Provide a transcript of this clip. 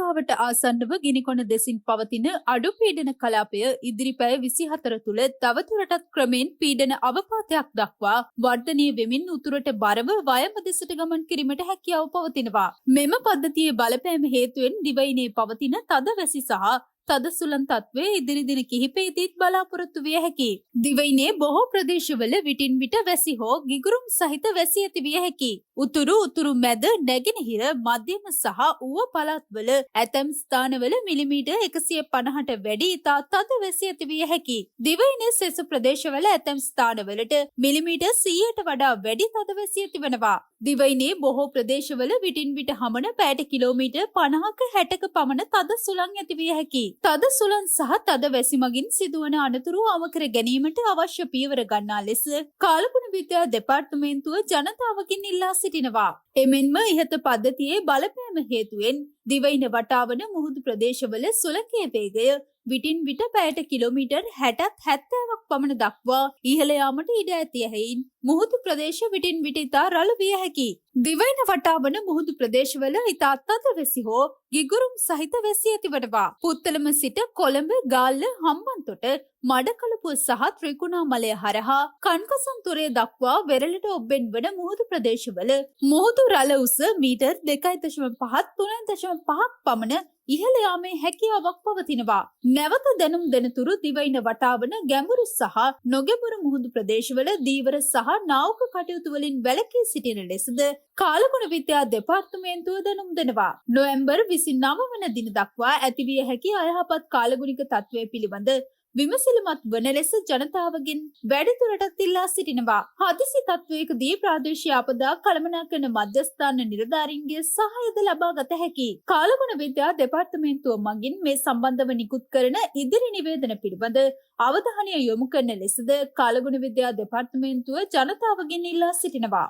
ලංකාවට ආසන්නව ගිනිකොන දෙසින් පවතින අඩු පීඩන කලාපය ඉදිරි පැය 24 තුළ තවදුරටත් ක්‍රමෙන් පීඩන අවපාතයක් දක්වා වර්ධනය වෙමින් උතුරට බරව වයඹ දෙසට ගමන් කිරීමට හැකියාව පවතිනවා. මෙම පද්ධතියේ බලපෑම හේතුවෙන් දිවයිනේ පවතින තද වැසි සහ තද සුළං තත්ත්වය ඉදිරි දින කිහිපයේදීත් බලාපොරොත්තු විය හැකියි. දිවයිනේ බොහෝ ප්‍රදේශවල විටින් විට වැසි හෝ ගිගුරුම් සහිත වැසි ඇති විය හැකියි. උතුරු මැද නැගෙනහිර මධ්‍යම සහ ඌව පළාත්වල ඇතැම් ස්ථානවල මිලිමීටර් 150ට වැඩි ඉතා තද වැසි ඇති විය හැකියි. දිවයිනේ සෙසු ප්‍රදේශවල ඇතැම් ස්ථානවලට මිලිමීටර් 100ට වඩා වැඩි තද වැසි ඇතිවනවා. දිවයිනේ බොහෝ ප්‍රදේශවල විටින් විට හමන පැයට කිලෝමීටර් 50ක 60ක පමණ තද සුළං ඇති විය හැකියි. තද සුළං සහ තද වැසි මගින් සිදුවන අනතුරු අවකර ගැනීමට අවශ්‍ය පියවර ගන්නා ලෙස කාලගුණ විද්‍යා දෙපාර්තමේන්තුව ජනතාවගෙන් ඉල්ලා සිටිනවා. එමෙන්ම ඉහත පද්ධතියේ බලපෑම හේතුවෙන් දිවයින වටාවන මුහුදු ප්‍රදේශවල සුළඟේ වේගය විටින් විට පැයට කිලෝමීටර් 60ත් 70ක් පමණ දක්වා ඉහළ යාමට ඉඩ ඇති හැයින් මුහුදු ප්‍රදේශ විටින් විට ඉතා රළු විය හැකියි. දිවයින වටාවන මුහුදු ප්‍රදේශවල ඉතා තද වැසි හෝ ගිගුරුම් සහිත වැසි ඇතිවනවා. පුත්තලම සිට කොළඹ, ගාල්ල, හම්බන්තොට, මඩකලපුව සහ ත්‍රිකුණාමලය හරහා කන්කසන්තුරේ දක්වා වෙරළට ඔබ්බෙන් වන මුහුදු ප්‍රදේශවල මුහුදු රළ උස මීටර් 2.5 3.5ක් පමණ ඉහළ යාමේ හැකියාවක් පවතිනවා. නැවත දැනුම් දෙනතුරු දිවයින වටාවන ගැඹුරු සහ නොගැඹුරු මුහුදු ප්‍රදේශවල දීවර සහ නාවක කටයුතු වලින් වැළකී සිටින ලෙසද කාලගුණ විද්‍යා දෙපාර්තමේන්තුව දැනුම් දෙනවා. නොවැම්බර් 29 වන දින දක්වා ඇතිවිය හැකි අයහපත් කාලගුණික තත්ත්වය පිළිබඳ විමසිලිමත් වන ලෙස ජනතාවගෙන් වැඩිදුරටත් ඉල්ලා සිටිනවා. හදිසි තත්ත්වයකදී ප්‍රාදේශීය ආපදා කළමනාකරන මධ්‍යස්ථාන නිලධාරීන්ගේ සහායද ලබා ගත හැකියි. කාලගුණ විද්‍යා දෙපාර්තමේන්තුව මගින් මේ සම්බන්ධව නිකුත් කරන ඉදිරි නිවේදන පිළිබඳ අවධානය යොමු කරන ලෙසද කාලගුණ විද්‍යා දෙපාර්තමේන්තුව ජනතාවගෙන් ඉල්ලා සිටිනවා.